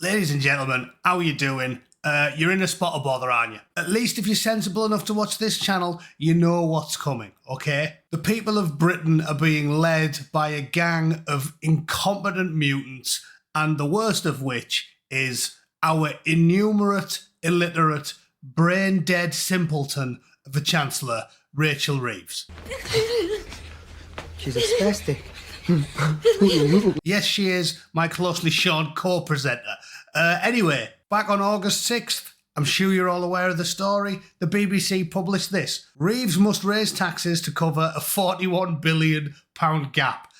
Ladies and gentlemen, how are you doing? You're in a spot of bother, aren't you? At least if you're sensible enough to watch this channel, you know what's coming, okay? The people of Britain are being led by a gang of incompetent mutants, and the worst of which is our innumerate, illiterate, brain-dead simpleton of a Chancellor, Rachel Reeves. She's a spastic. Yes, she is, my closely shorn co-presenter. Anyway, back on August 6th, I'm sure you're all aware of the story, the BBC published this. Reeves must raise taxes to cover a £41 billion gap,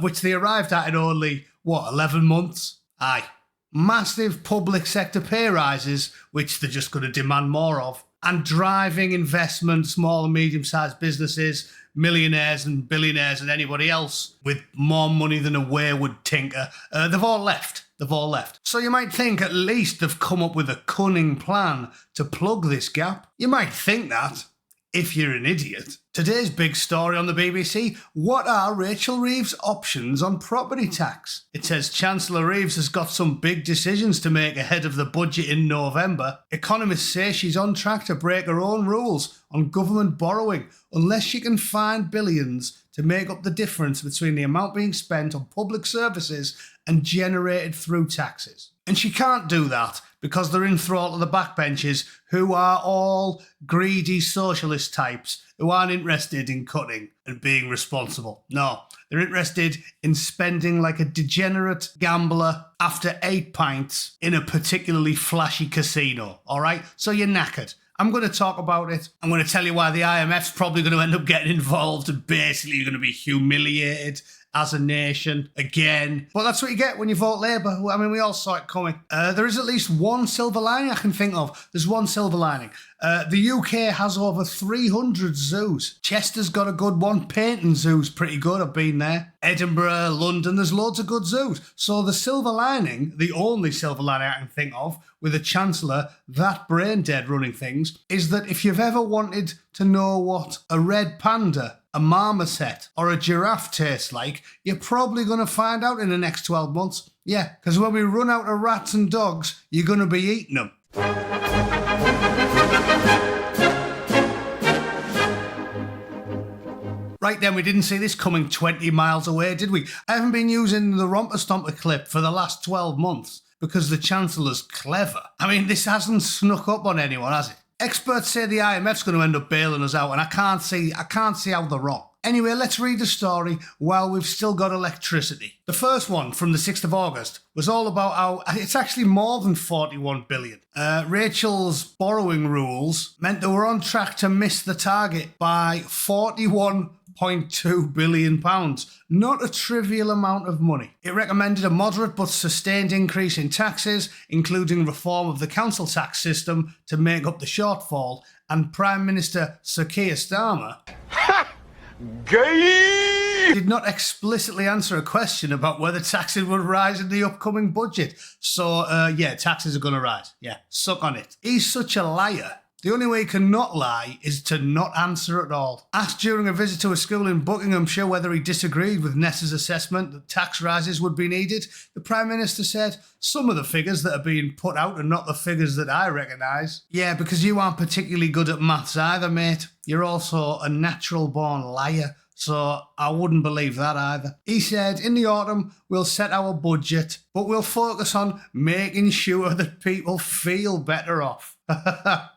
which they arrived at in only, 11 months? Aye. Massive public sector pay rises, which they're just going to demand more of, and driving investment, small and medium-sized businesses, millionaires and billionaires and anybody else with more money than a wayward tinker, they've all left. They've all left. So you might think at least they've come up with a cunning plan to plug this gap. You might think that, if you're an idiot. Today's big story on the BBC, what are Rachel Reeves' options on property tax? It says Chancellor Reeves has got some big decisions to make ahead of the budget in November. Economists say she's on track to break her own rules on government borrowing unless she can find billions to make up the difference between the amount being spent on public services and generated through taxes. And she can't do that because they're in thrall to the backbenchers, who are all greedy socialist types who aren't interested in cutting and being responsible. No, they're interested in spending like a degenerate gambler after 8 pints in a particularly flashy casino, all right? So you're knackered. I'm going to talk about it. I'm going to tell you why the IMF's probably going to end up getting involved and basically you're going to be humiliated as a nation again. But that's what you get when you vote Labour. I mean, we all saw it coming. There is at least one silver lining I can think of. There's one silver lining. The UK has over 300 zoos. Chester's got a good one. Paynton Zoo's pretty good. I've been there. Edinburgh, London, there's loads of good zoos. So the silver lining, the only silver lining I can think of with a Chancellor that brain dead running things, is that if you've ever wanted to know what a red panda, a marmoset or a giraffe tastes like, you're probably going to find out in the next 12 months. Yeah, because when we run out of rats and dogs, you're going to be eating them. Right then, we didn't see this coming 20 miles away, did we? I haven't been using the Romper Stomper clip for the last 12 months because the Chancellor's clever. I mean, this hasn't snuck up on anyone, has it? Experts say the IMF's going to end up bailing us out, and I can't see how they're wrong. Anyway, let's read the story while we've still got electricity. The first one, from the 6th of August, was all about how it's actually more than 41 billion. Rachel's borrowing rules meant they were on track to miss the target by £41.2 billion. Not a trivial amount of money. It recommended a moderate but sustained increase in taxes, including reform of the council tax system to make up the shortfall, and Prime Minister Sir Keir Starmer did not explicitly answer a question about whether taxes would rise in the upcoming budget. So, yeah, taxes are going to rise. Yeah, suck on it. He's such a liar. The only way he can not lie is to not answer at all. Asked during a visit to a school in Buckinghamshire whether he disagreed with Nessa's assessment that tax rises would be needed, the Prime Minister said, "Some of the figures that are being put out are not the figures that I recognise." Yeah, because you aren't particularly good at maths either, mate. You're also a natural-born liar, so I wouldn't believe that either. He said, "In the autumn, we'll set our budget, but we'll focus on making sure that people feel better off."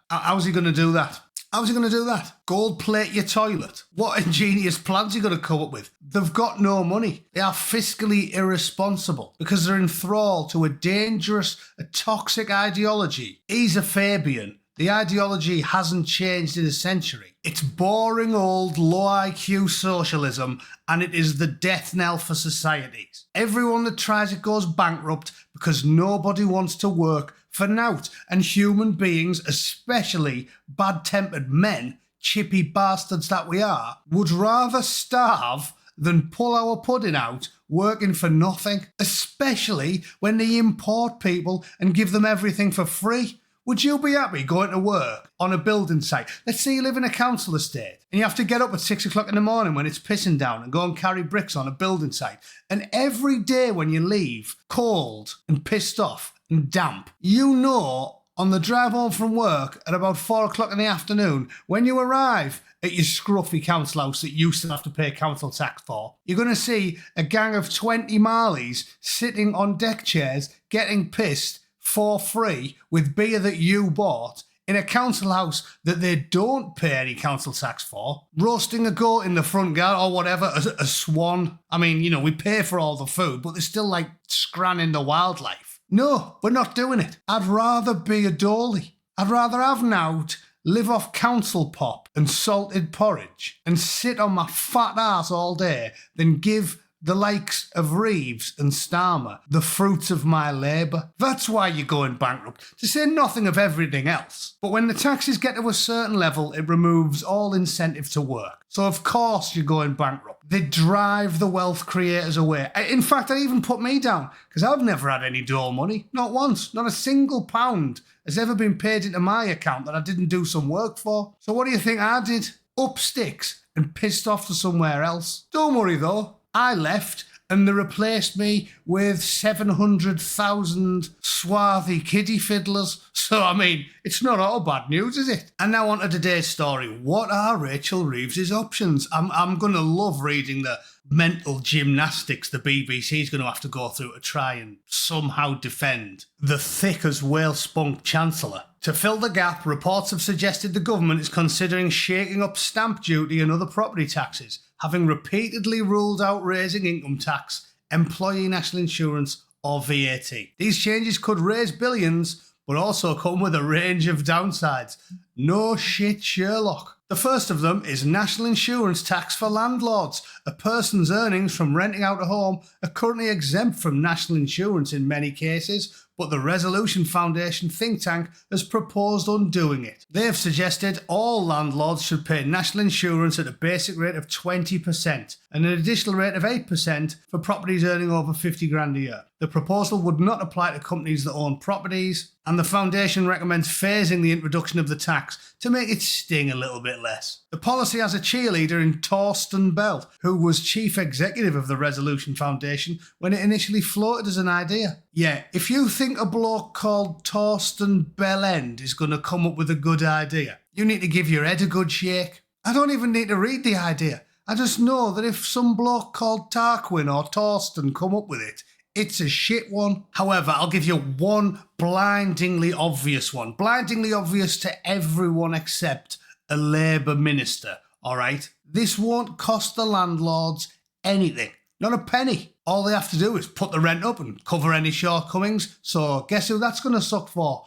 How's he going to do that? How's he going to do that? Gold plate your toilet? What ingenious plans are you going to come up with? They've got no money. They are fiscally irresponsible because they're in thrall to a dangerous, a toxic ideology. He's a Fabian. The ideology hasn't changed in a century. It's boring old low IQ socialism, and it is the death knell for societies. Everyone that tries it goes bankrupt because nobody wants to work for nout, and human beings, especially bad-tempered men, chippy bastards that we are, would rather starve than pull our pudding out working for nothing, especially when they import people and give them everything for free. Would you be happy going to work on a building site? Let's say you live in a council estate and you have to get up at 6 o'clock in the morning when it's pissing down and go and carry bricks on a building site. And every day when you leave, cold and pissed off, and damp. You know, on the drive home from work at about 4 o'clock in the afternoon, when you arrive at your scruffy council house that you still have to pay council tax for, you're going to see a gang of 20 Marlies sitting on deck chairs getting pissed for free with beer that you bought in a council house that they don't pay any council tax for, roasting a goat in the front garden or whatever, a swan. I mean, you know, we pay for all the food, but they're still like scranning the wildlife. No, we're not doing it. I'd rather be a dolly. I'd rather have nout, live off council pop and salted porridge and sit on my fat ass all day than give the likes of Reeves and Starmer the fruits of my labour. That's why you're going bankrupt, to say nothing of everything else. But when the taxes get to a certain level, it removes all incentive to work. So of course you're going bankrupt. They drive the wealth creators away. In fact, I even put me down, because I've never had any dole money. Not once. Not a single pound has ever been paid into my account that I didn't do some work for. So what do you think I did? Up sticks and pissed off to somewhere else. Don't worry though. I left and they replaced me with 700,000 swarthy kiddie fiddlers. So, I mean, it's not all bad news, is it? And now on to today's story. What are Rachel Reeves' options? I'm going to love reading the mental gymnastics the BBC is going to have to go through to try and somehow defend the thick as whale spunk Chancellor. To fill the gap, reports have suggested the government is considering shaking up stamp duty and other property taxes, having repeatedly ruled out raising income tax, employee national insurance or VAT. These changes could raise billions, but also come with a range of downsides. No shit, Sherlock. The first of them is national insurance tax for landlords. A person's earnings from renting out a home are currently exempt from national insurance in many cases, but the Resolution Foundation think tank has proposed undoing it. They have suggested all landlords should pay national insurance at a basic rate of 20% and an additional rate of 8% for properties earning over 50 grand a year. The proposal would not apply to companies that own properties, and the foundation recommends phasing the introduction of the tax to make it sting a little bit less. The policy has a cheerleader in Torsten Belt, who was chief executive of the Resolution Foundation when it initially floated as an idea. Yeah, if you think a bloke called Torsten Bellend is going to come up with a good idea, you need to give your head a good shake. I don't even need to read the idea. I just know that if some bloke called Tarquin or Torsten come up with it, it's a shit one. However, I'll give you one blindingly obvious one. Blindingly obvious to everyone except a Labour minister, all right? This won't cost the landlords anything. Not a penny. All they have to do is put the rent up and cover any shortcomings. So guess who that's going to suck for?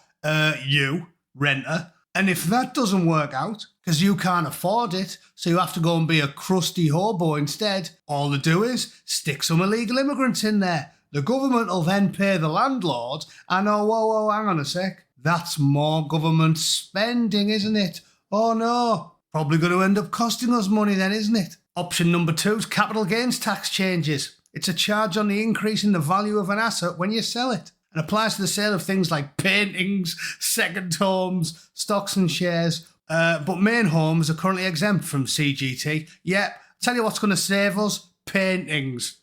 You, renter. And if that doesn't work out, because you can't afford it, so you have to go and be a crusty hobo instead, all they do is stick some illegal immigrants in there. The government will then pay the landlord, and whoa, hang on a sec. That's more government spending, isn't it? Oh no, probably going to end up costing us money then, isn't it? Option number 2 is capital gains tax changes. It's a charge on the increase in the value of an asset when you sell it, and applies to the sale of things like paintings, second homes, stocks and shares. But main homes are currently exempt from CGT. Yeah, tell you what's going to save us? Paintings.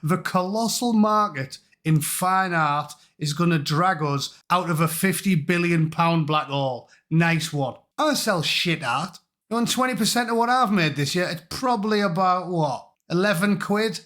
The colossal market in fine art is going to drag us out of a £50 billion black hole. Nice one. I sell shit art. You want 20% of what I've made this year? It's probably about, what, 11 quid?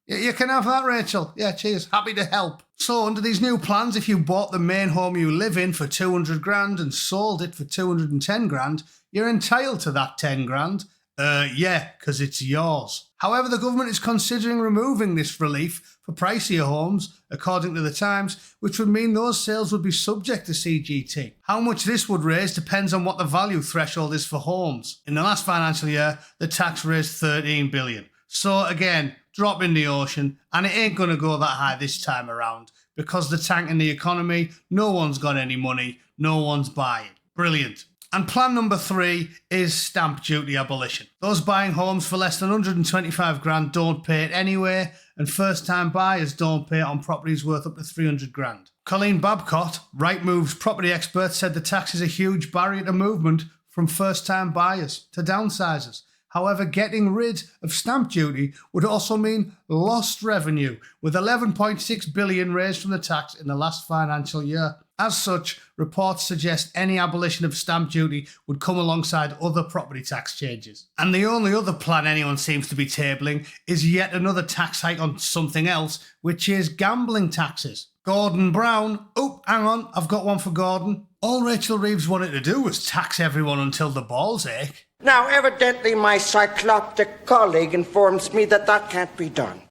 You can have that, Rachel. Yeah, cheers. Happy to help. So, under these new plans, if you bought the main home you live in for 200 grand and sold it for 210 grand, you're entitled to that 10 grand. Yeah, because it's yours. However, the government is considering removing this relief for pricier homes, according to the Times, which would mean those sales would be subject to CGT. How much this would raise depends on what the value threshold is for homes. In the last financial year, the tax raised 13 billion. So again, drop in the ocean, and it ain't going to go that high this time around because the tank in the economy, no one's got any money, no one's buying. Brilliant. And plan number 3 is stamp duty abolition. Those buying homes for less than 125 grand don't pay it anyway, and first-time buyers don't pay it on properties worth up to 300 grand. Colleen Babcock, Rightmove's property expert, said the tax is a huge barrier to movement from first-time buyers to downsizers. However, getting rid of stamp duty would also mean lost revenue, with 11.6 billion raised from the tax in the last financial year. As such, reports suggest any abolition of stamp duty would come alongside other property tax changes. And the only other plan anyone seems to be tabling is yet another tax hike on something else, which is gambling taxes. Gordon Brown. Oh, hang on, I've got one for Gordon. All Rachel Reeves wanted to do was tax everyone until the balls ache. Now, evidently my cycloptic colleague informs me that that can't be done.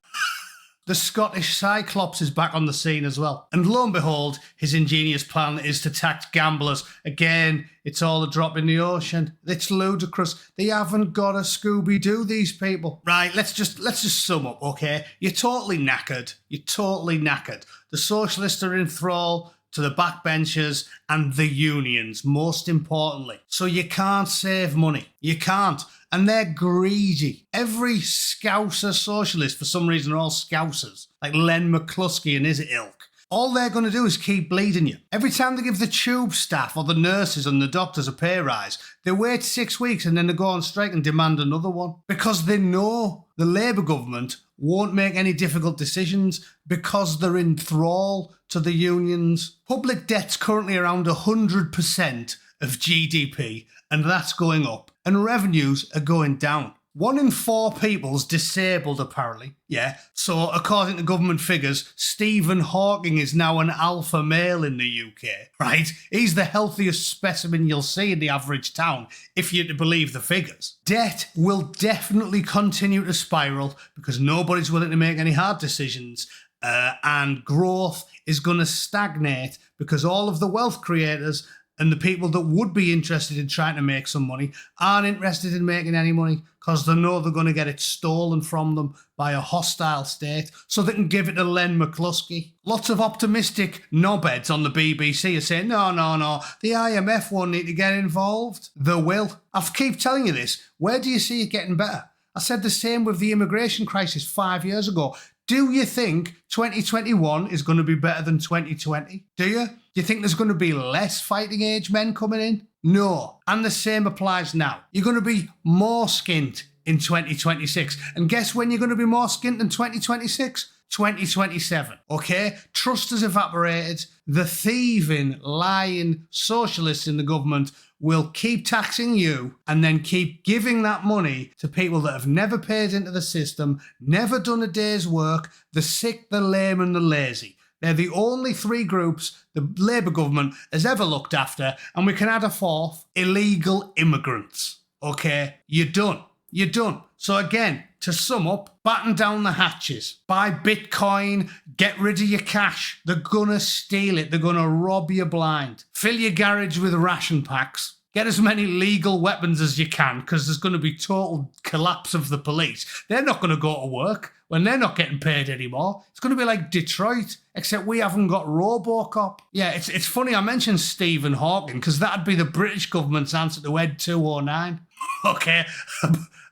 The Scottish Cyclops is back on the scene as well. And lo and behold, his ingenious plan is to tax gamblers. Again, it's all a drop in the ocean. It's ludicrous. They haven't got a Scooby-Doo, these people. Right, let's just sum up, okay? You're totally knackered. You're totally knackered. The socialists are in thrall to the backbenchers and the unions, most importantly. So you can't save money. You can't. And they're greedy. Every Scouser socialist, for some reason, are all Scousers, like Len McCluskey and his ilk. All they're going to do is keep bleeding you. Every time they give the tube staff or the nurses and the doctors a pay rise, they wait 6 weeks and then they go on strike and demand another one. Because they know the Labour government won't make any difficult decisions because they're in thrall to the unions. Public debt's currently around 100% of GDP, and that's going up. And revenues are going down. 1 in 4 people's disabled, apparently. Yeah, so according to government figures, Stephen Hawking is now an alpha male in the UK, right? He's the healthiest specimen you'll see in the average town, if you're to believe the figures. Debt will definitely continue to spiral because nobody's willing to make any hard decisions, and growth is going to stagnate because all of the wealth creators and the people that would be interested in trying to make some money aren't interested in making any money because they know they're going to get it stolen from them by a hostile state so they can give it to Len McCluskey. Lots of optimistic knobheads on the BBC are saying, no, the IMF won't need to get involved. They will. I keep telling you this. Where do you see it getting better? I said the same with the immigration crisis 5 years ago. Do you think 2021 is going to be better than 2020? Do you? Do you think there's going to be less fighting age men coming in? No. And the same applies now. You're going to be more skint in 2026. And guess when you're going to be more skint than 2026? 2027. Okay? Trust has evaporated. The thieving, lying socialists in the government will keep taxing you and then keep giving that money to people that have never paid into the system, never done a day's work, the sick, the lame and the lazy. They're the only 3 groups the Labour government has ever looked after, and we can add a 4th, illegal immigrants. Okay? You're done. You're done. So again, to sum up, batten down the hatches, buy Bitcoin, get rid of your cash. They're gonna steal it. They're gonna rob you blind. Fill your garage with ration packs. Get as many legal weapons as you can because there's going to be total collapse of the police. They're not going to go to work when they're not getting paid anymore. It's going to be like Detroit, except we haven't got RoboCop. Yeah, it's funny I mentioned Stephen Hawking because that'd be the British government's answer to Ed 209. Okay,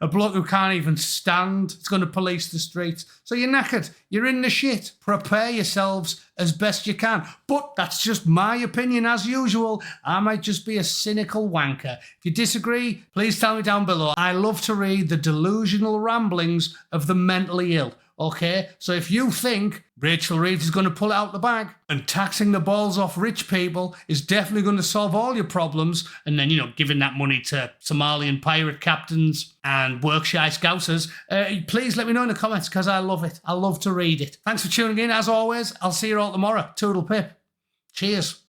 a bloke who can't even stand. It's going to police the streets. So you're knackered. You're in the shit. Prepare yourselves as best you can. But that's just my opinion as usual. I might just be a cynical wanker. If you disagree, please tell me down below. I love to read the delusional ramblings of the mentally ill. Okay, so if you think Rachel Reeves is going to pull it out the bag and taxing the balls off rich people is definitely going to solve all your problems, and then, giving that money to Somalian pirate captains and Workshire Scousers, please let me know in the comments because I love it. I love to read it. Thanks for tuning in. As always, I'll see you all tomorrow. Toodle pip. Cheers.